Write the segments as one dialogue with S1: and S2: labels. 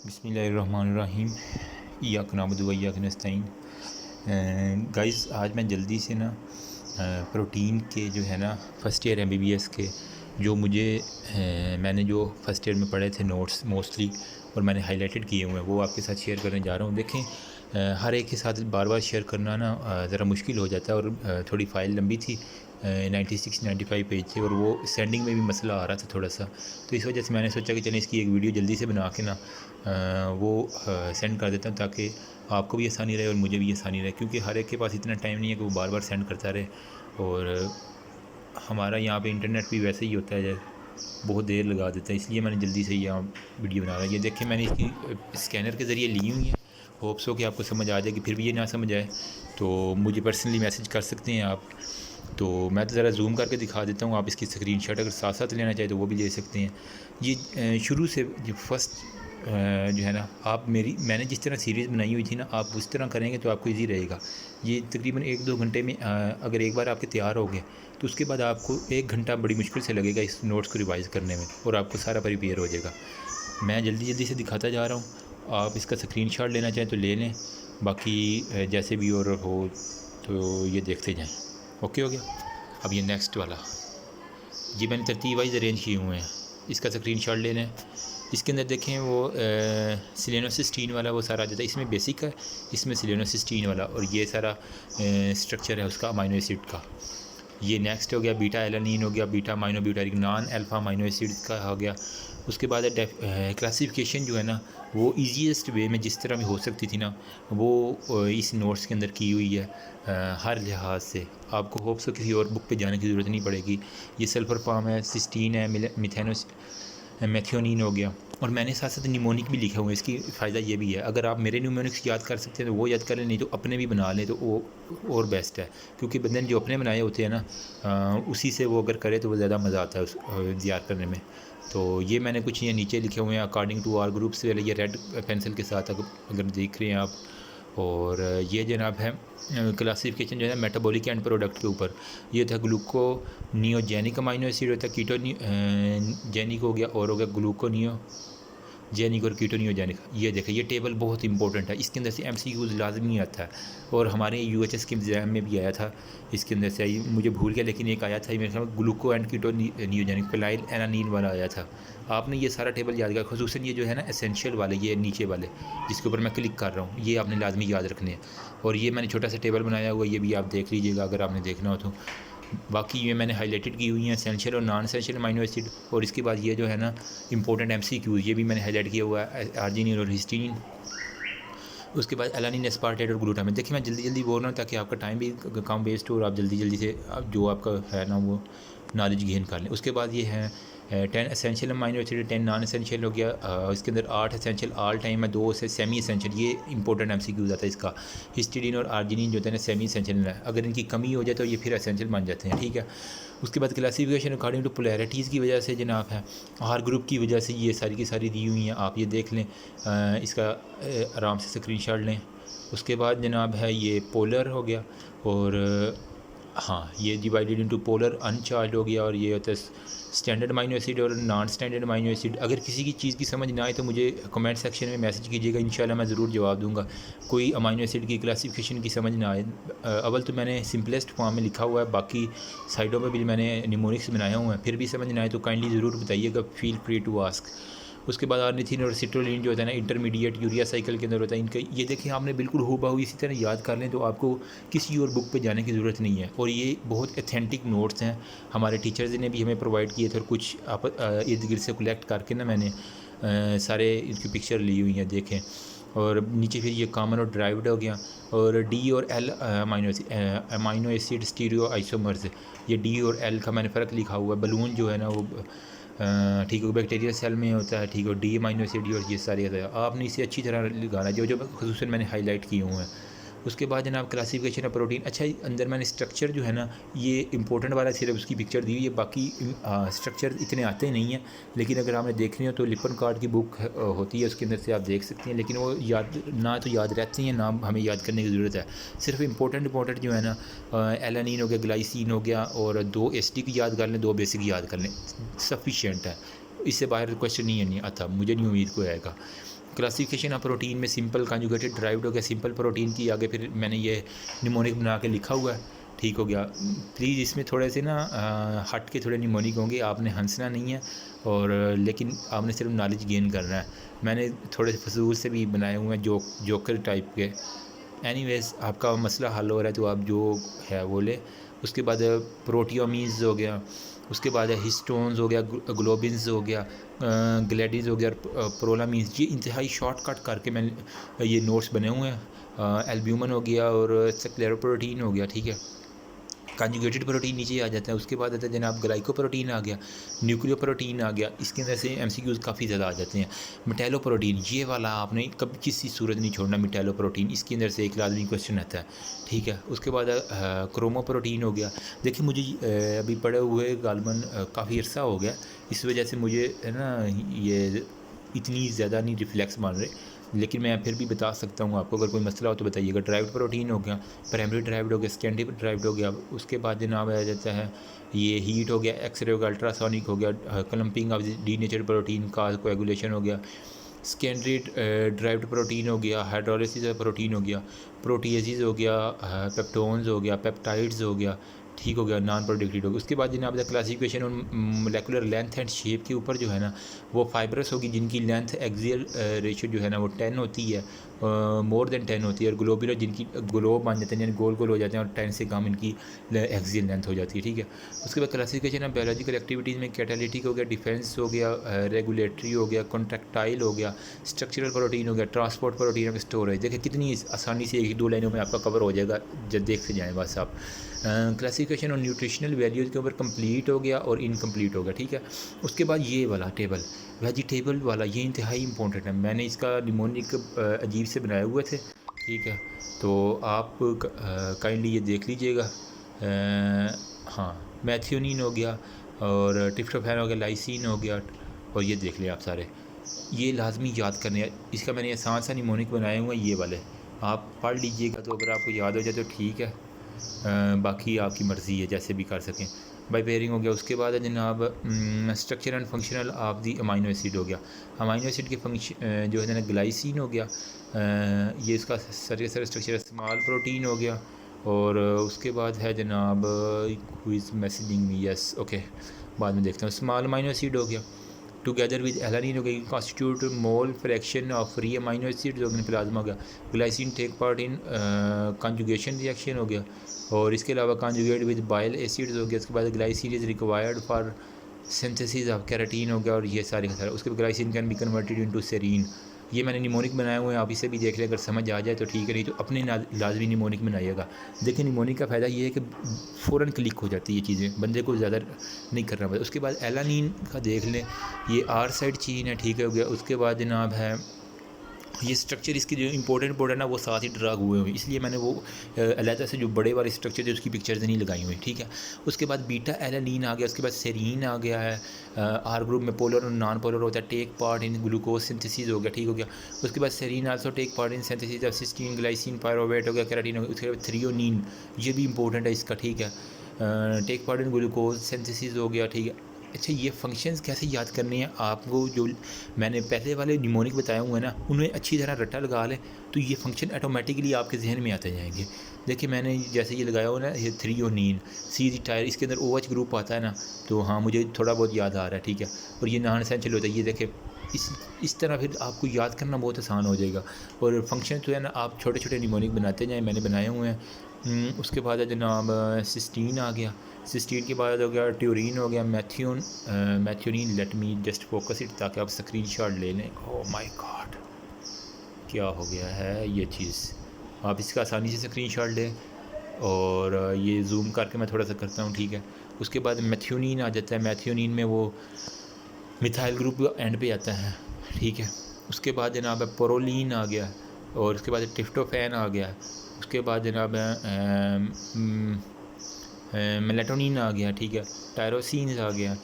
S1: बिस्मिल्लाहिर्रहमानिर्रहीम। इय्याक नअबुदु व इय्याक नस्तईन। गाइस, आज मैं जल्दी से ना प्रोटीन के जो है ना फ़र्स्ट ईयर एमबीबीएस के जो मुझे मैंने जो फ़र्स्ट ईयर में पढ़े थे नोट्स मोस्टली और मैंने हाईलाइटेड किए हुए हैं वो आपके साथ शेयर करने जा रहा हूँ। देखें, हर एक के साथ बार बार शेयर करना ना ज़रा मुश्किल हो जाता है और थोड़ी फ़ाइल लंबी थी, 96-95 पेज थे और वो सेंडिंग में भी मसला आ रहा था थोड़ा सा। तो इस वजह से मैंने सोचा कि चलें इसकी एक वीडियो जल्दी से बना के ना वो सेंड कर देता हूँ ताकि आपको भी आसानी रहे और मुझे भी आसानी रहे, क्योंकि हर एक के पास इतना टाइम नहीं है कि वो बार बार सेंड करता रहे। और हमारा यहाँ पे इंटरनेट भी वैसे ही होता है, बहुत देर लगा देता है, इसलिए मैंने जल्दी से यहाँ वीडियो बना रहा है। ये देखिए, मैंने इसकी स्कैनर के ज़रिए ली हुई है। होप्स हो कि आपको समझ आ जाएगी। फिर भी ये ना समझ आए तो मुझे पर्सनली मैसेज कर सकते हैं आप। तो मैं तो ज़रा जूम करके दिखा देता हूँ, आप इसकी स्क्रीनशॉट अगर साथ साथ लेना चाहें तो वो भी ले सकते हैं। ये शुरू से जो फर्स्ट जो है ना, मैंने जिस तरह सीरीज़ बनाई हुई थी ना, आप उस तरह करेंगे तो आपको इजी रहेगा। ये तकरीबन 1-2 घंटे में अगर एक बार आपके तैयार हो गए तो उसके बाद आपको 1 घंटा बड़ी मुश्किल से लगेगा इस नोट्स को रिवाइज़ करने में और आपको सारा प्रिपेयर हो जाएगा। मैं जल्दी जल्दी से दिखाता जा रहा हूँ, आप इसका स्क्रीनशॉट लेना चाहें तो ले लें, बाकी जैसे भी और हो तो ये देखते जाएँ। ओके हो गया। अब ये नेक्स्ट वाला, ये मैंने तरतीब वाइज अरेंज किए हुए हैं, इसका स्क्रीनशॉट ले लें। इसके अंदर देखें वो सिलेनोसिस्टीन वाला वो सारा आ जाता है, इसमें बेसिक है, इसमें सिलेनोसिस्टीन वाला, और ये सारा स्ट्रक्चर है उसका अमाइनो एसिड का। ये नेक्स्ट हो गया, बीटा एलानिन हो गया, beta amino butyric non alpha amino acid का हो गया। उसके बाद क्लासिफिकेशन जो है ना वो ईजीएस्ट वे में जिस तरह भी हो सकती थी ना वो इस नोट्स के अंदर की हुई है। हर लिहाज से आपको होप्स किसी और बुक पे जाने की ज़रूरत नहीं पड़ेगी। ये सल्फर फॉर्म है, सिस्टीन है, मिथेनोस मैथियोनिन हो गया, और मैंने साथ साथ निमोनिक भी लिखा हुआ है। इसकी फ़ायदा ये भी है, अगर आप मेरे निमोनिक्स याद कर सकते हैं तो वो याद कर लें, नहीं तो अपने भी बना लें तो वो और बेस्ट है, क्योंकि बंदे ने जो अपने बनाए होते हैं ना उसी से वो अगर करे तो वो ज़्यादा मज़ा आता है उस याद करने में। तो ये मैंने कुछ ये नीचे लिखे हुए हैं अकॉर्डिंग टू आर ग्रुप्स वाले, ये रेड पेंसिल के साथ अगर देख रहे हैं आप। और ये जनाब है क्लासिफिकेशन जो है मेटाबॉलिक एंड प्रोडक्ट के ऊपर। ये था ग्लूको नियोजेनिक अमाइनो एसिड होता है, कीटो जेनिक हो गया, और हो गया ग्लूको नियो जेनिक और कीटो नियोजेनिक। ये देखें, ये टेबल बहुत इंपॉर्टेंट है, इसके अंदर से एमसीक्यूज़ लाजमी आता है, और हमारे यूएचएस के एग्ज़ाम में भी आया था। इसके अंदर से मुझे भूल गया, लेकिन एक आया था मेरे ख्याल में ग्लूको एंड कीटो नियोजेनिक फिनाइल एलानिन वाला आया था। आपने ये सारा टेबल याद किया, खुसूसन ये जो है ना एसेंशियल वाले, ये नीचे वाले जिसके ऊपर मैं क्लिक कर रहा हूँ, ये आपने लाजमी याद रखने हैं। और ये मैंने छोटा सा टेबल बनाया हुआ है, ये भी आप देख लीजिएगा अगर आपने देखना हो तो। बाकी ये मैंने हाईलाइटेड की हुई हैं एसेंशियल और नॉन एसेंशियल अमाइनो एसिड। और इसके बाद ये जो है ना इंपॉर्टेंट एमसीक्यूज़, ये भी मैंने हाईलाइट किया हुआ है, आर्जिनिन और हिस्टीन। उसके बाद एलानिन, एस्पार्टेट और ग्लूटामेट। देखिए, मैं जल्दी जल्दी बोल रहा हूँ ताकि आपका टाइम भी कम वेस्ट हो और आप जल्दी जल्दी से जो आपका है ना वो नॉलेज गेन कर लें। उसके बाद ये है 10 essential amino acid, 10 non essential हो गया। इसके अंदर 8 एसेंशियल ऑल टाइम है, 2 से सेमी एसेंशियल, ये इंपॉर्टेंट एमसीक्यूज़ आता है इसका। हिस्टीडीन और आर्जिनिन जो होता है ना सेमी एसेंशियल है, अगर इनकी कमी हो जाए तो ये फिर एसेंशियल बन जाते हैं, ठीक है। उसके बाद क्लासिफिकेशन अकॉर्डिंग टू पोलैरिटीज़ की वजह से जनाब है, आर ग्रुप की वजह से ये सारी की सारी दी हुई हैं, आप ये देख लें, इसका आराम से स्क्रीनशॉट लें। उसके बाद जनाब है ये पोलर हो गया, और हाँ, ये डिवाइडेड इनटू पोलर अनचार्ज हो गया, और ये होता है स्टैंडर्ड अमाइनो एसिड और नॉन स्टैंडर्ड अमाइनो एसिड। अगर किसी की चीज़ की समझ ना आए तो मुझे कमेंट सेक्शन में मैसेज कीजिएगा, इंशाल्लाह मैं ज़रूर जवाब दूंगा। कोई अमाइनो एसिड की क्लासिफिकेशन की समझ ना आए, अव्वल तो मैंने सिंपलेस्ट फॉर्म में लिखा हुआ है, बाकी साइडों में भी मैंने निमोनिक्स बनाया हुआ है, फिर भी समझ ना आए तो काइंडली ज़रूर बताइएगा, फील फ्री टू आस्क। उसके बाद आर्निथिन और सिट्रोलिन जो होता है ना इंटरमीडिएट यूरिया साइकिल के अंदर होता है इनका, ये देखिए आपने बिल्कुल हूबहू इसी तरह याद कर लें तो आपको किसी और बुक पे जाने की ज़रूरत नहीं है। और ये बहुत ऑथेंटिक नोट्स हैं, हमारे टीचर्स ने भी हमें प्रोवाइड किए थे, और कुछ इर्द गिर्द से कलेक्ट करके ना मैंने सारे इनकी पिक्चर ली हुई हैं, देखें। और नीचे फिर ये कॉमन और ड्राइव्ड हो गया, और डी और L amino acid stereo isomers, ये डी और एल का मैंने फ़र्क लिखा हुआ है। बलून जो है ना वो ठीक है बैक्टीरियल सेल में होता है, ठीक है, डी अमाइनो एसिड और ये सारे आपने इसे अच्छी तरह लगाना जो जो खुसूसन मैंने हाईलाइट किए हुए हैं। उसके बाद जनाब क्लासिफिकेशन ऑफ प्रोटीन। अच्छा, अंदर मैंने स्ट्रक्चर जो है ना ये इंपॉर्टेंट वाला सिर्फ उसकी पिक्चर दी हुई है, बाकी स्ट्रक्चर इतने आते नहीं हैं, लेकिन अगर आपने देखनी हो तो लिपन कार्ड की बुक होती है, उसके अंदर से आप देख सकते हैं, लेकिन वो याद ना तो याद रहती हैं ना हमें याद करने की ज़रूरत है। सिर्फ इंपॉर्टेंट जो है ना एलानिन हो गया, ग्लाइसिन हो गया, और 2 एसिडिक याद कर लें, 2 बेसिक याद कर लें, सफिशिएंट है। इससे बाहर क्वेश्चन नहीं आता, मुझे नहीं उम्मीद कोई आएगा। क्लासिफिकेशन ऑफ प्रोटीन में सिंपल कंजुगेटेड ड्राइव्ड हो गया, सिंपल प्रोटीन की आगे फिर मैंने ये निमोनिक बना के लिखा हुआ है, ठीक हो गया। प्लीज़ इसमें थोड़े से ना हट के थोड़े निमोनिक होंगे, आपने हंसना नहीं है और लेकिन आपने सिर्फ नॉलेज गेन करना है। मैंने थोड़े से फजूल से भी बनाए हुए हैं जोकर टाइप के। एनीवेज आपका मसला हल हो रहा है तो आप जो है वो ले। उसके बाद प्रोटियोमीन्स हो गया, उसके बाद हिस्टोन्स हो गया, ग्लोबिन्स हो गया, ग्लैडिन्स हो गया, प्रोलामीन्स। ये इंतहाई शॉर्टकट करके मैंने ये नोट्स बने हुए हैं। एल्ब्यूमिन हो गया और स्क्लेरोप्रोटीन हो गया, ठीक है। कंजुगेटेड प्रोटीन नीचे आ जाता है। उसके बाद आता है जनाब ग्लाइकोप्रोटीन आ गया, न्यूक्लियोप्रोटीन आ गया। इसके अंदर से एमसीक्यूज़ काफ़ी ज़्यादा आ जाते हैं। मेटालोप्रोटीन, ये वाला आपने कभी किसी सूरत नहीं छोड़ना। मेटालोप्रोटीन इसके अंदर से एक लाजमी क्वेश्चन आता है, ठीक है। उसके बाद क्रोमोप्रोटीन हो गया। देखिए मुझे अभी पढ़े हुए गालबन काफ़ी अर्सा हो गया, इस वजह से मुझे है ना ये इतनी ज़्यादा नहीं रिफ्लेक्स मान रहे, लेकिन मैं फिर भी बता सकता हूँ आपको। अगर कोई मसला हो तो बताइएगा। ड्राइव्ड प्रोटीन हो गया, प्राइमरी ड्राइव्ड हो गया, सेकेंडरी ड्राइव्ड हो गया। उसके बाद जनाब आ जाता है ये हीट हो गया, एक्सरे हो गया, अल्ट्रासोनिक हो गया, क्लम्पिंग ऑफ डीनेचर्ड प्रोटीन का कोएगुलेशन हो गया। सेकेंडरी ड्राइव्ड प्रोटीन हो गया, हाइड्रोलिसिस प्रोटीन हो गया, प्रोटीएसिस हो गया, पेप्टोन्स हो गया, पेप्टाइड्स हो गया, ठीक हो गया, नॉन प्रोडक्टिव हो गया। उसके बाद जनाब क्लासिफिकेशन और मोलेकुलर लेंथ एंड शेप के ऊपर जो है ना वो फाइब्रस होगी, जिनकी लेंथ एक्सियल रेशियो जो है ना वो 10 होती है, मोर देन 10 होती है। और ग्लोबुलर जिनकी ग्लोब बन जाते हैं यानी गोल गोल हो जाते हैं और 10 से कम इनकी एक्सियल लेंथ हो जाती है, ठीक है। उसके बाद क्लासिफिकेशन ऑफ बायोलॉजिकल एक्टिविटीज़ में कैटालिटिक हो गया, डिफेंस हो गया, रेगुलेटरी हो गया, कॉन्ट्रैक्टाइल हो गया, स्ट्रक्चरल प्रोटीन हो गया, ट्रांसपोर्ट प्रोटीन हो गया, स्टोरेज। देखिए कितनी आसानी से 1-2 लाइनों में आपका कवर हो जाएगा जब देखते जाएँ बस आप। क्लासिफिकेशन और न्यूट्रिशनल वैल्यूज़ के ऊपर कंप्लीट हो गया और इनकम्प्लीट हो गया, ठीक है। उसके बाद ये वाला टेबल वेजिटेबल वाला, ये इंतहाई इंपॉर्टेंट है। मैंने इसका निमोनिक अजीब से बनाए हुए थे, ठीक है, तो आप काइंडली ये देख लीजिएगा। हाँ, मैथियोनिन हो गया और ट्रिप्टोफैन हो गया, लाइसिन हो गया, और ये देख लें आप सारे, ये लाजमी याद करने हैं। इसका मैंने आसान सा निमोनिक बनाए हुए हैं, ये वाले आप पढ़ लीजिएगा, तो अगर आपको याद हो जाए तो ठीक है, बाकी आपकी मर्ज़ी है जैसे भी कर सकें। बाई पेयरिंग हो गया। उसके बाद है जनाब structure and functional of the amino acid हो गया। अमाइनो एसिड के फंक्शन जो है ना ग्लाइसिन हो गया, ये इसका सर स्ट्रक्चर स्मॉल प्रोटीन हो गया। और उसके बाद है जनाब क्विज मैसेजिंग में, यस ओके, बाद में देखते हैं। स्मॉल अमाइनो एसिड हो गया टुगेदर विद एलानिन हो गई, constitute mole fraction of free amino acid हो गया, प्लाज्मा हो गया। Glycine take part in conjugation reaction हो गया। और इसके अलावा कंजुगेट विद बाइल एसिड्स हो गया। उसके बाद glycine is required for synthesis of keratin हो गया। और ये सारे का सारा, उसके बाद glycine can be converted into serine. ये मैंने निमोनिक बनाए हुए हैं, आप इसे भी देख लें, अगर समझ आ जाए तो ठीक है, नहीं तो अपने लाजमी निमोनिक बनाइएगा। देखिए निमोनिक का फ़ायदा ये है कि फ़ौरन क्लिक हो जाती है ये चीज़ें, बंदे को ज़्यादा नहीं करना पड़ता। उसके बाद एलानीन का देख लें, ये आर साइड चीन है, ठीक है, हो गया। उसके बाद जनाब है ये स्ट्रक्चर इसकी जो इंपॉर्टेंट ना वो साथ ही ड्रग हुए हुए, इसलिए मैंने वो अलहदा से जो बड़े वाले स्ट्रक्चर है उसकी पिक्चर्स नहीं लगाई हुई, ठीक है। उसके बाद बीटा एलानीन आ गया। उसके बाद सेरीन आ गया है। आर ग्रुप में पोलर और नॉन पोलर होता है, take part in glucose synthesis हो गया, ठीक हो गया। उसके बाद serine also take part in synthesis of cysteine, glycine, pyruvate हो गया, कैराटीन हो गया। उसके बाद थ्रियोनिन, ये भी इंपॉर्टेंट है इसका, ठीक है, take part in glucose synthesis हो गया, ठीक है। अच्छा, ये फंक्शंस कैसे याद करने हैं आपको, जो मैंने पहले वाले निमोनिक बताए हुए हैं ना, उन्हें अच्छी तरह रट्टा लगा लें तो ये फंक्शन ऑटोमेटिकली आपके जहन में आते जाएंगे। देखिए मैंने जैसे ये लगाया हुआ ना, ये थ्रियोनीन सी टायर, इसके अंदर OH ग्रुप आता है ना, तो हाँ मुझे थोड़ा बहुत याद आ रहा है, ठीक है। और ये नॉन एसेंशियल होता है, ये देखें, इस तरह फिर आपको याद करना बहुत आसान हो जाएगा। और फंक्शन जो है ना आप छोटे छोटे निमोनिक बनाते जाएँ, मैंने बनाए हुए हैं। उसके बाद है जनाब सिस्टीन आ गया। सिस्टीन के बाद हो गया ट्यूरिन हो गया, मैथ्योनिन। Let me just focus it ताकि आप स्क्रीनशॉट ले लें। ओह माय गॉड, क्या हो गया है ये चीज़, आप इसका आसानी से स्क्रीनशॉट लें। और ये जूम करके मैं थोड़ा सा करता हूँ, ठीक है। उसके बाद मैथ्योनिन आ जाता है। मैथ्योनिन में वो मिथाइल ग्रुप एंड पे आता है, ठीक है। उसके बाद जनाब है पोरोलिन आ गया। और उसके बाद ट्रिप्टोफैन आ गया। उसके बाद जनाब मेलाटोनिन आ गया, ठीक है, टायरोसिन आ गया।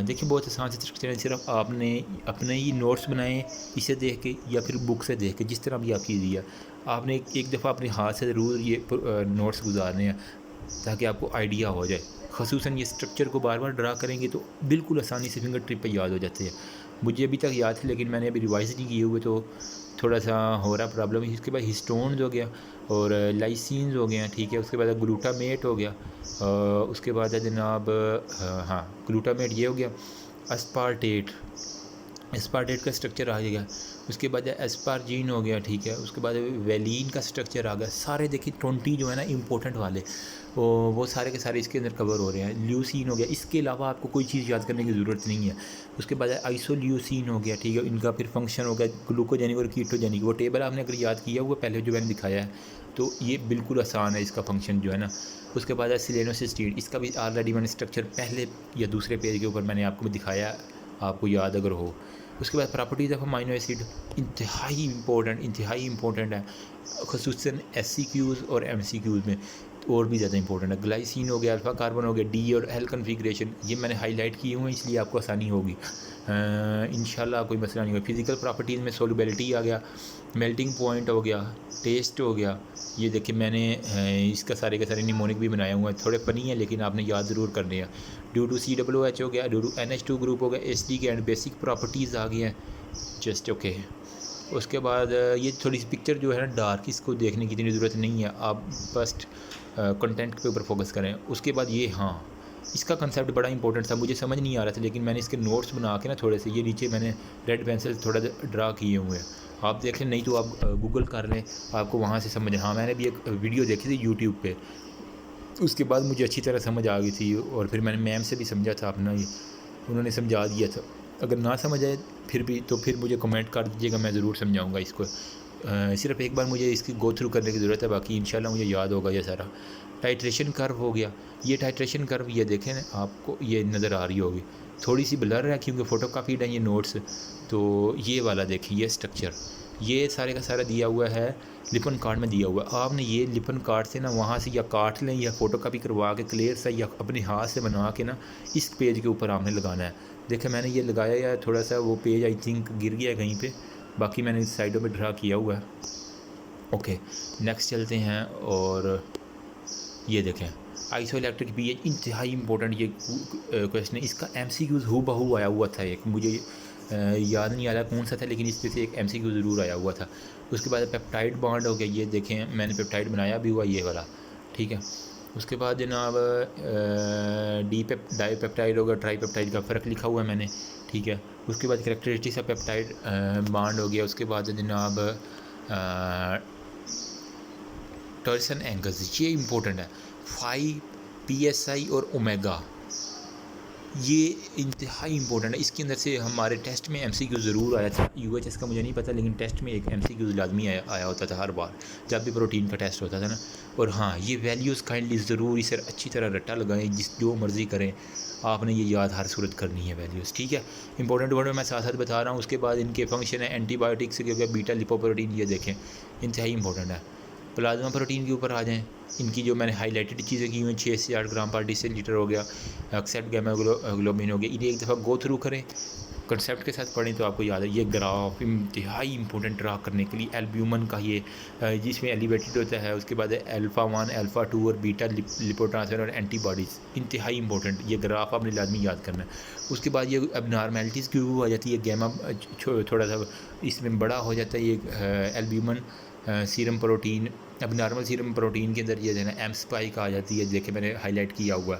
S1: देखिए बहुत आसान से स्ट्रक्चर है, सिर्फ आपने अपने ही नोट्स बनाए इसे देख के या फिर बुक से देख के, जिस तरह भी आपकी दी है, आपने एक दफ़ा अपने हाथ से ज़रूर ये नोट्स गुजारने हैं ताकि आपको आइडिया हो जाए। ख़ुसूसन ये स्ट्रक्चर को बार बार ड्रा करेंगे तो बिल्कुल आसानी से फिंगर टिप पर याद हो जाते हैं। मुझे अभी तक याद है, लेकिन मैंने अभी रिवाइज़ नहीं किए हुए, तो थोड़ा सा हो रहा प्रॉब्लम। इसके बाद हिस्टोन्स हो गया और लाइसिन्स हो गए हैं, ठीक है। उसके बाद ग्लूटामेट हो गया, उसके बाद है जनाब हाँ ग्लूटामेट ये हो गया। एस्पार्टेट, एस्पार्टेट का स्ट्रक्चर आ गया। उसके बाद एस्पार्जीन हो गया, ठीक है। उसके बाद वेलिन का स्ट्रक्चर आ गया। सारे देखिए 20 जो है ना इंपॉर्टेंट वाले, वो सारे के सारे इसके अंदर कवर हो रहे हैं। ल्यूसीन हो गया। इसके अलावा आपको कोई चीज़ याद करने की ज़रूरत नहीं है। उसके बाद आइसोल्यूसिन हो गया, ठीक है। इनका फिर फंक्शन हो गया ग्लूकोजेनिक और कीटोजेनिक। वो टेबल आपने अगर याद किया हुआ पहले जो मैंने दिखाया है, तो ये बिल्कुल आसान है इसका फंक्शन जो है ना। उसके बाद है सिलेनोसिस्टीन। इसका भी ऑलरेडी मैंने स्ट्रक्चर पहले या दूसरे पेज के ऊपर मैंने आपको दिखाया, आपको याद अगर हो। उसके बाद प्रॉपर्टीज़ ऑफ अमाइनो एसिड इंतहाई इंपॉर्टेंट है, ख़ुसूसन SCQs और MCQs में और भी ज़्यादा इंपॉर्टेंट है। ग्लाइसिन हो गया, अल्फ़ा कार्बन हो गया, D और L कन्फिग्रेशन, ये मैंने हाईलाइट किए हुए हैं इसलिए आपको आसानी होगी। इंशाल्लाह कोई मसला नहीं होगा। फिज़िकल प्रॉपर्टीज़ में सोलबिलिटी आ गया, मेल्टिंग पॉइंट हो गया, टेस्ट हो गया। ये देखिए मैंने इसका सारे के सारे निमोनिक भी बनाया हुआ है, थोड़े फनी है लेकिन आपने याद ज़रूर करने हैं। ड्यू टू COOH हो गया, ड्यू टू NH2 ग्रुप हो गया, HD के एंड बेसिक प्रॉपर्टीज़ आ गई हैं जस्ट ओके। उसके बाद ये थोड़ी सी पिक्चर जो है ना डार्क, इसको देखने की इतनी ज़रूरत नहीं है, आप फर्स्ट कंटेंट के ऊपर फोकस करें। उसके बाद ये हाँ इसका कंसेप्ट बड़ा इंपॉर्टेंट था, मुझे समझ नहीं आ रहा था, लेकिन मैंने इसके नोट्स बना के ना थोड़े से ये नीचे मैंने रेड पेंसिल थोड़ा ड्रा किए हुए हैं, आप देख लें, नहीं तो आप गूगल कर लें, आपको वहाँ से समझ। हाँ मैंने भी एक वीडियो देखी थी यूट्यूब पे, उसके बाद मुझे अच्छी तरह समझ आ गई थी, और फिर मैंने मैम से भी समझा था अपना, ये उन्होंने समझा दिया था। अगर ना समझ आए फिर भी तो फिर मुझे कमेंट कर दीजिएगा, मैं ज़रूर समझाऊंगा इसको। सिर्फ एक बार मुझे इसकी गो थ्रू करने की ज़रूरत है, बाकी इंशाल्लाह मुझे याद होगा ये सारा। टाइट्रेशन कर्व हो गया, ये टाइट्रेशन कर्व ये देखें ना, आपको ये नज़र आ रही होगी, थोड़ी सी ब्लर है क्योंकि फ़ोटो कापीड है ये नोट्स, तो ये वाला देखें, ये स्ट्रक्चर ये सारे का सारा दिया हुआ है, लिपन कार्ड में दिया हुआ है। आपने ये लिपन कार्ड से ना वहाँ से या काट लें या फ़ोटो कापी करवा के क्लियर सा या अपने हाथ से बना के ना इस पेज के ऊपर आपने लगाना है। देखिए मैंने ये लगाया या थोड़ा सा वो पेज आई थिंक गिर गया कहीं पे, बाकी मैंने इस साइडों पे ड्रा किया हुआ है। ओके नेक्स्ट चलते हैं, और ये देखें आइसोइलेक्ट्रिक pH इंतहाई इंपॉर्टेंट ये क्वेश्चन है। इसका MCQs हू बहू आया हुआ था एक, मुझे याद नहीं आ रहा कौन सा था, लेकिन इस पे से एक MCQ ज़रूर आया हुआ था। उसके बाद पेप्टाइड बॉन्ड हो गया, ये देखें मैंने पेप्टाइड बनाया भी हुआ ये वाला, ठीक है। उसके बाद जनाब डाईपेप्टाइड होगा, ट्राईपेप्टाइड का फ़र्क लिखा हुआ है मैंने, ठीक है। उसके बाद कैरेक्टरिस्टिक्स ऑफ पेप्टाइड बॉन्ड हो गया। उसके बाद जनाब टर्सन एंगल्स, ये इंपॉर्टेंट है, 5 PSI और ओमेगा, ये इंतहाई इंपॉर्टेंट है। इसके अंदर से हमारे टेस्ट में MCQ ज़रूर आया था, UHS का मुझे नहीं पता, लेकिन टेस्ट में एक MCQ लाजमी आया होता था हर बार जब भी प्रोटीन का टेस्ट होता था ना। और हाँ ये वैल्यूज़ काइंडली ज़रूर इसे अच्छी तरह रट्टा लगाएं, जिस जो मर्ज़ी करें, आपने ये याद हर सूरत करनी है वैल्यूज़, ठीक है। इंपॉर्टेंट वर्ड में मैं साथ साथ बता रहा हूँ। उसके बाद इनके फंक्शन है एंटीबायोटिक्स के हो गया, बीटा लिपोप्रोटीन, ये देखें इंतहाई इंपॉर्टेंट है। प्लाज्मा प्रोटीन के ऊपर आ जाएं, इनकी जो मैंने हाईलाइटेड चीज़ें की हुई 6 से 8 ग्राम पर डेसीलीटर हो गया, एक्सेप्ट गामा ग्लोबिन हो गया, इन्हें एक दफ़ा गो थ्रू करें, कंसेप्ट के साथ पढ़ें तो आपको याद है। ये ग्राफ इंतहाई इंपॉर्टेंट ड्रा करने के लिए, एल्ब्यूमिन का ये जिसमें एलिवेटेड होता है, उसके बाद अल्फ़ा 1 अल्फ़ा 2 और बीटा लिपोट्रांसफर और एंटीबॉडीज़, इंतहाई इंपॉर्टेंट ये ग्राफ आपने लाजमी याद करना है। उसके बाद ये एबनॉर्मेलिटीज़ क्यों आ जाती है, गैमा थोड़ा सा इसमें बड़ा हो जाता है, ये एल्ब्यूमिन सीरम प्रोटीन, अब नॉर्मल सीरम प्रोटीन के अंदर ये जो है ना एम स्पाइक आ जाती है, देखे मैंने हाईलाइट किया हुआ,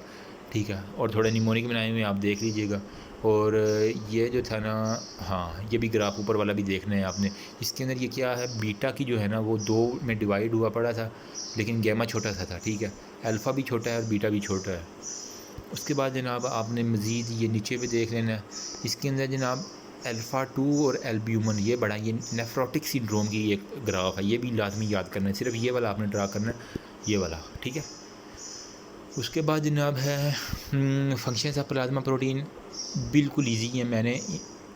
S1: ठीक है। और थोड़े निमोनिक बनाए हुए आप देख लीजिएगा। और ये जो था ना, हाँ ये भी ग्राफ ऊपर वाला भी देखना है आपने। इसके अंदर ये क्या है, बीटा की जो है ना वो 2 में डिवाइड हुआ पड़ा था, लेकिन गैमा छोटा सा था, ठीक है। अल्फ़ा भी छोटा है और बीटा भी छोटा है। उसके बाद जनाब आपने मज़ीद ये नीचे भी देख लेना है, इसके अंदर जनाब अल्फ़ा 2 और एल्ब्यूमिन, ये बड़ा ये नेफ्रोटिक सिंड्रोम की एक ग्राफ है, ये भी लाजमी याद करना है, सिर्फ ये वाला आपने ड्रा करना है, ये वाला, ठीक है। उसके बाद जनाब है फंक्शंस ऑफ प्लाज्मा प्रोटीन, बिल्कुल इजी है, मैंने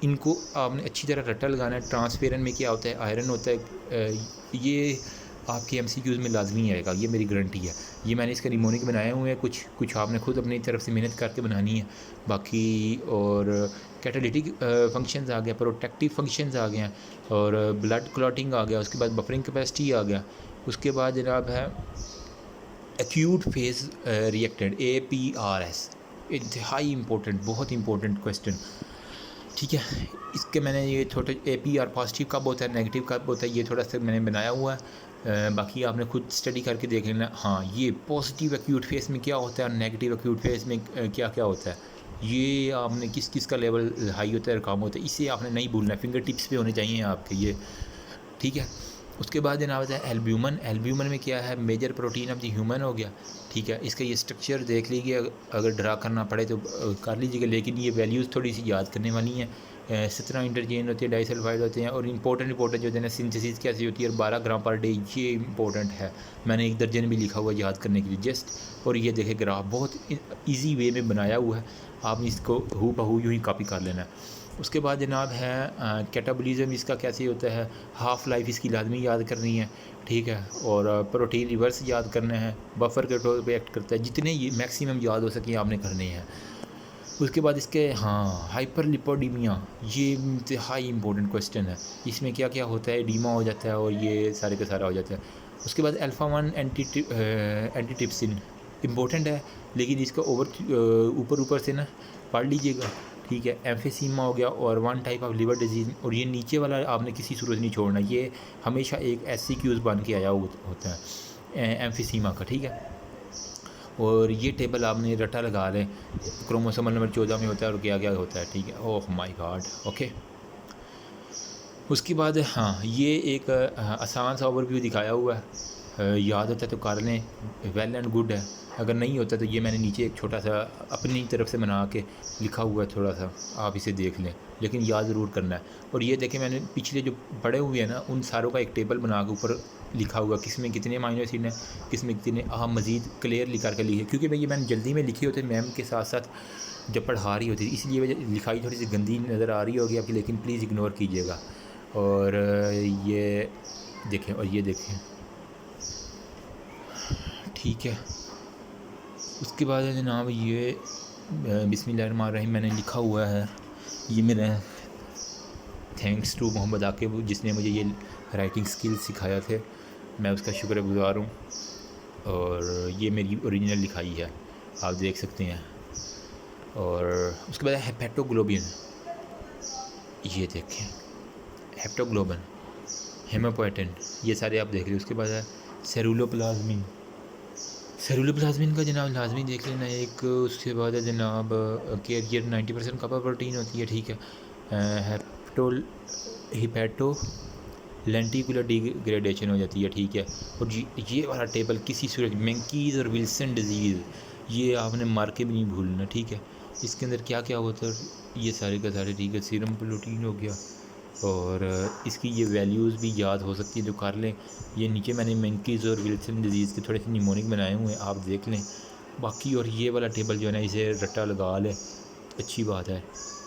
S1: इनको आपने अच्छी तरह रट्टा लगाना है। ट्रांसपेरेंट में क्या होता है, आयरन होता है, ये आपके MCQs में लाजमी आएगा, ये मेरी गारंटी है। ये मैंने इसका निमोनिक बनाए हुए हैं, कुछ आपने खुद अपनी तरफ से मेहनत करके बनानी है बाकी। और कैटालिटिक फंक्शंस आ गया, प्रोटेक्टिव फंक्शंस आ गए हैं, और ब्लड क्लॉटिंग आ गया। उसके बाद बफरिंग कैपेसिटी आ गया। उसके बाद जनाब है एक्यूट फेज रिएक्टेंट APRS, इंतहाई इंपॉर्टेंट, बहुत इंपॉर्टेंट क्वेश्चन। ठीक है। इसके मैंने ये छोटे APR पॉजिटिव कब होता है, नेगेटिव कब होता है, ये थोड़ा सा मैंने बनाया हुआ है। बाकी आपने खुद स्टडी करके देख लेना। हाँ, ये पॉजिटिव एक्यूट फेस में क्या होता है और नेगेटिव एक्यूट फेस में क्या क्या होता है, ये आपने किस किस का लेवल हाई होता है और कम होता है, इसे आपने नहीं भूलना है। फिंगर टिप्स पे होने चाहिए आपके ये, ठीक है। उसके बाद जनाब है एल्ब्यूमन। एल्ब्यूमन में क्या है, major protein of the human हो गया, ठीक है। इसका ये स्ट्रक्चर देख लीजिए, अगर ड्रा करना पड़े तो कर लीजिएगा, लेकिन ये वैल्यूज़ थोड़ी सी याद करने वाली हैं। 17 इंटरचेंज होती है, डाइसल्फाइड होते हैं, और इंपॉर्टेंट जो है ना सिंथेसिस कैसी होती है, और 12 ग्राम पर डे, ये इंपॉर्टेंट है। मैंने एक दर्जन भी लिखा हुआ याद करने के लिए जस्ट। और ये देखे ग्राफ बहुत ईजी वे में बनाया हुआ है, आपने इसको हू बहू यूँ ही कॉपी कर लेना है। उसके बाद जनाब है कैटाबॉलिज्म, इसका कैसे होता है, हाफ़ लाइफ इसकी लाजमी याद करनी है, ठीक है। और प्रोटीन रिवर्स याद करना है, बफर के तौर पे एक्ट करता है, जितने ये मैक्सिमम याद हो सके आपने करने हैं। उसके बाद इसके हाइपर लिपोडीमिया, ये इंतहाई इंपॉर्टेंट क्वेश्चन है। इसमें क्या क्या होता है, डीमा हो जाता है और ये सारे का सारा हो जाता है। उसके बाद अल्फ़ा-1 एंटीट्रिप्सिन इम्पोर्टेंट है, लेकिन इसका ऊपर ऊपर से ना पढ़ लीजिएगा, ठीक है। एम्फीसीमा हो गया और one type of liver disease, और ये नीचे वाला आपने किसी सूरत नहीं छोड़ना, ये हमेशा एक SCQs बन के आया होता है एम्फीसीमा का, ठीक है। और ये टेबल आपने रटा लगा लें, क्रोमोसोमल नंबर 14 में होता है और क्या क्या होता है, ठीक है। Oh my God, okay. उसके बाद हाँ, ये एक आसान सा ओवरव्यू दिखाया हुआ है, याद होता है तो कर लें, वेल एंड गुड है। अगर नहीं होता तो ये मैंने नीचे एक छोटा सा अपनी तरफ से बना के लिखा हुआ है, थोड़ा सा आप इसे देख लें, लेकिन याद ज़रूर करना है। और ये देखें, मैंने पिछले जो पढ़े हुए हैं ना, उन सारों का एक टेबल बना के ऊपर लिखा हुआ, किस में कितने अमीनो एसिड हैं, किस में कितने, आप मज़ीद क्लियरली करके लिखे, क्योंकि भाई ये मैंने जल्दी में लिखे होते मैम के साथ साथ जब पढ़ा रही होती थी, इसलिए लिखाई थोड़ी सी गंदी नज़र आ रही होगी आपकी, लेकिन प्लीज़ इग्नोर कीजिएगा। और ये देखें, और ये देखें, ठीक है। उसके बाद है जनाब ये बिस्मिल्लाहिर्रहमानिर्रहीम मैंने लिखा हुआ है, ये मेरा थैंक्स टू मोहम्मद आकिब, जिसने मुझे ये राइटिंग स्किल सिखाया थे, मैं उसका शुक्रगुज़ार हूँ। और ये मेरी ओरिजिनल लिखाई है, आप देख सकते हैं। और उसके बाद हेपेटोग्लोबिन, ये देखें, हेप्टोग्लोबिन, हेमोपोएटिन, ये सारे आप देख रहे हो। उसके बाद है सेरुलोप्लाज्मिन, सेरुलोप्लाज्मिन का जनाब लाजमी देख लेना एक। उसके बाद है जनाब कैरियर 90% कापा प्रोटीन होती है, ठीक है। हिपैटो लेंटिकुलर डिग्रेडेशन हो जाती है, ठीक है। और ये वाला टेबल किसी सूरत, मेंकीज़ और विल्सन डिजीज़, ये आपने मार के भी नहीं भूलना, ठीक है। इसके अंदर क्या क्या होता है, ये सारे का सारे, ठीक है। सीरम प्रोटीन हो गया, और इसकी ये वैल्यूज़ भी याद हो सकती है जो कर लें। ये नीचे मैंने मेंकीज़ और विल्सन डिजीज़ के थोड़े से निमोनिक बनाए हुए हैं, आप देख लें बाकी। और ये वाला टेबल जो है ना, इसे रट्टा लगा लें, अच्छी बात है।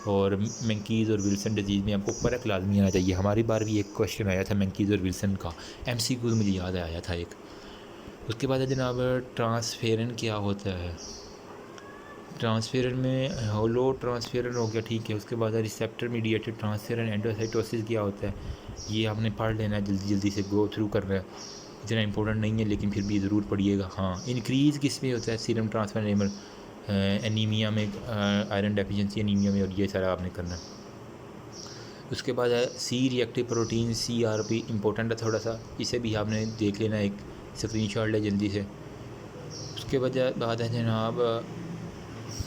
S1: और मेंकीज़ और विल्सन डिजीज़ में आपको फ़र्क लाजमी आना चाहिए। हमारी बार भी एक क्वेश्चन आया था मेंकीज़ और विल्सन का, MCQ मुझे याद आया था एक। उसके बाद है जनाब ट्रांसफेरन क्या होता है, ट्रांसफेरन में होलो ट्रांसफेरन हो गया, ठीक है। उसके बाद रिसेप्टर मीडिएटेड ट्रांसफेरन एंडोसाइटोसिस क्या होता है, ये आपने पढ़ लेना है, जल्दी जल्दी से गो थ्रू कर रहा है, इतना इंपॉर्टेंट नहीं है लेकिन फिर भी ज़रूर पढ़िएगा। हाँ, इंक्रीज़ किस में होता है, सीरम ट्रांसफर एनीमिया में, आयरन डेफिशिएंसी एनीमिया में, और ये सारा आपने करना है। उसके बाद है C reactive protein, CRP important है थोड़ा सा, इसे भी आपने देख लेना, एक स्क्रीनशॉट ले जल्दी से। उसके बाद है जनाब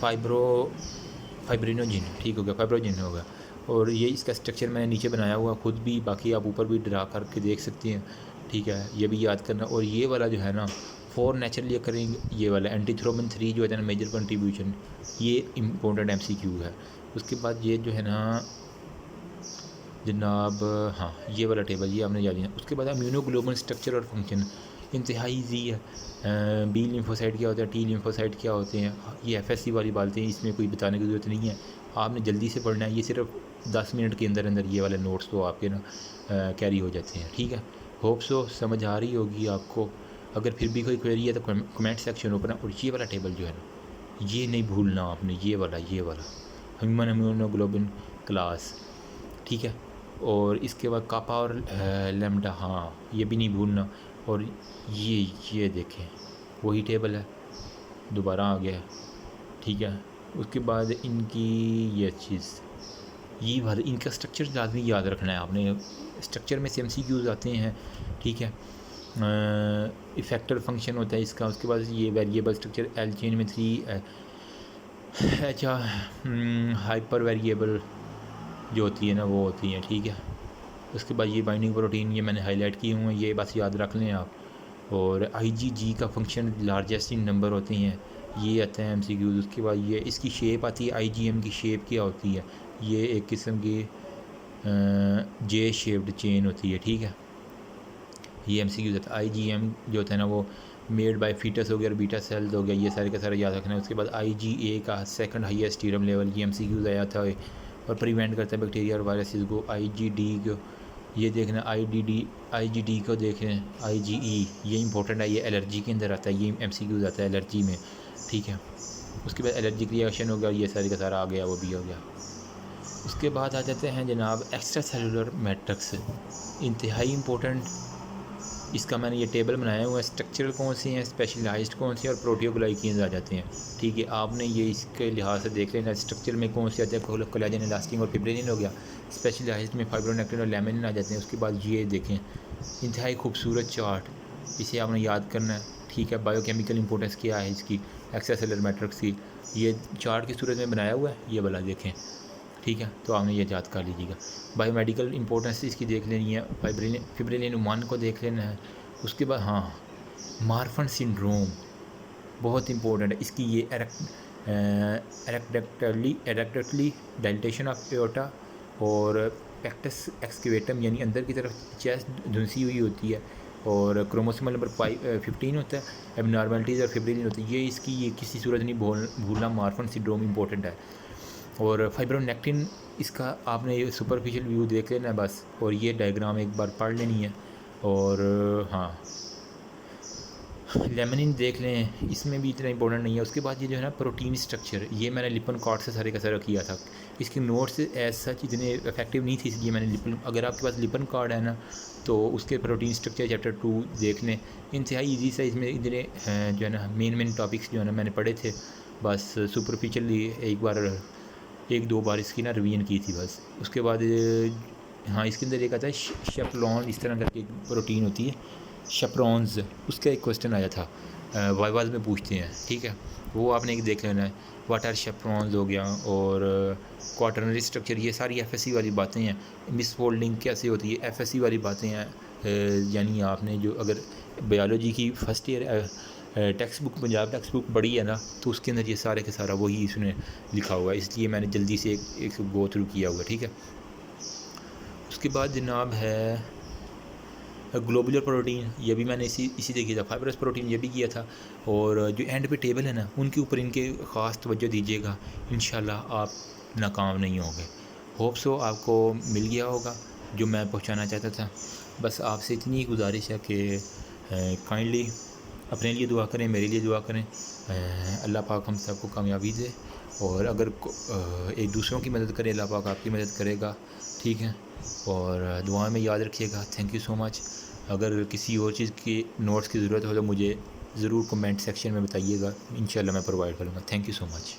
S1: फाइब्रिनोजिन, ठीक हो गया, फाइब्रोजिन होगा। और ये इसका स्ट्रक्चर मैंने नीचे बनाया हुआ खुद भी, बाकी आप ऊपर भी ड्रा करके देख सकते हैं, ठीक है। ये भी याद करना। और ये वाला जो है ना, 4 नेचुरली करेंग, ये वाला एंटीथ्रोबिन 3 जो है ना, मेजर कंट्रीब्यूशन, ये इम्पोर्टेंट MCQ है। उसके बाद ये जो है ना जनाब, हाँ, ये वाला टेबल ये आपने याद है। उसके बाद इम्यूनोग्लोबुलिन स्ट्रक्चर और फंक्शन इंतहाई ईजी है। B लिम्फोसाइट क्या होता है, T लिम्फोसाइट क्या होते हैं, ये FSC वाली बातें हैं, इसमें कोई बताने की ज़रूरत नहीं है, आपने जल्दी से पढ़ना है। ये सिर्फ 10 मिनट के अंदर अंदर ये वाले नोट्स तो आपके ना कैरी हो जाते हैं, ठीक है। होप सो समझ आ रही होगी आपको। अगर फिर भी कोई क्वेरी है तो कमेंट सेक्शन ओपन है। और ये वाला टेबल जो है ना, ये नहीं भूलना आपने, ये वाला ह्यूमन इम्यूनोग्लोबिन क्लास, ठीक है। और इसके बाद कापा और लैम्डा, हाँ, ये भी नहीं भूलना। और ये देखें, वही टेबल है, दोबारा आ गया है, ठीक है। उसके बाद इनकी ये चीज़, ये वाले इनका स्ट्रक्चर लाजमी याद रखना है आपने। स्ट्रक्चर में से MCQs आते हैं, ठीक है। इफेक्टर फंक्शन होता है इसका, उसके बाद ये वेरिएबल स्ट्रक्चर एल चेन में 3 अच्छा हाइपर वेरिएबल जो होती है ना वो होती है, ठीक है। उसके बाद ये बाइंडिंग प्रोटीन ये मैंने हाईलाइट किए हुए हैं, ये बस याद रख लें आप। और IgG का फंक्शन लार्जेस्ट इन नंबर होती हैं, ये आते हैं MCQs। उसके बाद ये इसकी शेप आती है, IgM की शेप क्या होती है, ये एक किस्म की J शेप्ड चेन होती है, ठीक है। ये MCQs होता है। IgM जो होता है ना वो मेड बाय फीटस हो गया और बीटा सेल्स हो गया, ये सारे का सारा याद रखना है। उसके बाद IgA का सेकंड हाईएस्ट सीरम लेवल, ये MCQs आया था, और प्रिवेंट करता है बैक्टीरिया और वायरसेस को। IgD को ये देखना, IgD को देखें। IgE ये इंपॉर्टेंट है, ये एलर्जी के अंदर आता है, ये MCQs आता है एलर्जी में, ठीक है। उसके बाद एलर्जिक रिएक्शन हो गया, ये सारे का सारा आ गया, वो भी हो गया। उसके बाद आ जाते हैं जनाब एक्स्ट्रा सेलुलर मैट्रिक्स, इंतहाई इंपॉर्टेंट। इसका मैंने ये टेबल बनाया हुआ है, स्ट्रक्चरल कौन से हैं, स्पेशलाइज्ड कौन से हैं, और प्रोटियोग्लाइकेन्स आ जाते हैं, ठीक है। आपने ये इसके लिहाज से देख लेना स्ट्रक्चर में कौन से आते हैं, कोलेजन, इलास्टिन और फिब्रिलिन हो गया। स्पेशलाइज्ड में फाइब्रोनेक्टिन और लैमिनिन आ जाते हैं। उसके बाद ये देखें इंतहाई खूबसूरत चार्ट, इसे आपने याद करना है, ठीक है। बायोकेमिकल इंपॉर्टेंस क्या है इसकी, एक्स्ट्रा सेलुलर मैट्रिक्स की, ये चार्ट की सूरत में बनाया हुआ है, ये वाला देखें, ठीक है। तो आपने ये याद कर लीजिएगा। बायोमेडिकल इंपॉर्टेंस इसकी देख लेनी है, फिब्रिलिन 1 को देख लेना है। उसके बाद हाँ मार्फन सिंड्रोम बहुत इंपॉर्टेंट है इसकी, ये एरेक्टली डायलेटेशन ऑफ एओर्टा और पेक्टस एक्सकेवेटम यानी अंदर की तरफ चेस्ट धुंसी हुई होती है, और क्रोमोसोमल नंबर 15 होता है, एबनॉर्मलिटीज़ और फिब्रिलिन होती है। ये इसकी ये किसी सूरत नहीं भूलना, मार्फन सिंड्रोम इंपॉर्टेंट है। और फाइब्रोनेक्टिन इसका आपने ये सुपरफिशियल व्यू देख लेना है बस, और ये डायग्राम एक बार पढ़ लेनी है। और हाँ लेमनिन देख लें, इसमें भी इतना इंपॉर्टेंट नहीं है। उसके बाद ये जो है ना प्रोटीन स्ट्रक्चर, ये मैंने लिपन कार्ड से सारे का सारा किया था। इसके नोट्स एज सच इतने इफेक्टिव नहीं थी, इसलिए मैंने लिपन, अगर आपके पास लिपन कार्ड है ना तो उसके प्रोटीन स्ट्रक्चर चैप्टर 2 देख लें, इंतहाई ईजी सा। इसमें इतने जो है ना मेन टॉपिक्स जो है ना मैंने पढ़े थे, बस सुपरफिशियली एक दो बार इसकी ना रिवीजन की थी बस। उसके बाद हाँ इसके अंदर एक आता है शेफ्लॉन, इस तरह करके एक प्रोटीन होती है शेफ्रॉन्स, उसका एक क्वेश्चन आया था वाइवाज में पूछते हैं, ठीक है। वो आपने एक देख लेना है, वाट आर शेफ्रॉन्स हो गया, और क्वाटरनरी स्ट्रक्चर, ये सारी FSC वाली बातें हैं। मिस फोल्डिंग कैसे होती है, FSC वाली बातें हैं। यानी आपने जो अगर बायोलॉजी की first year text book, Punjab text book पढ़ी है ना, तो उसके अंदर ये सारे के सारा वही इसने लिखा हुआ है, इसलिए मैंने जल्दी से एक गो थ्रू किया हुआ, ठीक है। उसके बाद जनाब है ग्लोबुलर प्रोटीन, ये भी मैंने इसी देखिए था। फाइब्रस प्रोटीन ये भी किया था। और जो एंड पे टेबल है ना उनके ऊपर इनके ख़ास तवज्जो दीजिएगा, इंशाल्लाह आप नाकाम नहीं होंगे। होप सो आपको मिल गया होगा जो मैं पहुंचाना चाहता था। बस आपसे इतनी गुजारिश है कि काइंडली अपने लिए दुआ करें, मेरे लिए दुआ करें, अल्लाह पाक हम सबको कामयाबी दे। और अगर एक दूसरों की मदद करें, अल्लाह पाक आपकी मदद करेगा, ठीक है। और दुआ में याद रखिएगा। Thank you so much. अगर किसी और चीज़ की नोट्स की ज़रूरत हो तो मुझे ज़रूर कमेंट सेक्शन में बताइएगा, इंशाल्लाह मैं प्रोवाइड करूँगा। Thank you so much.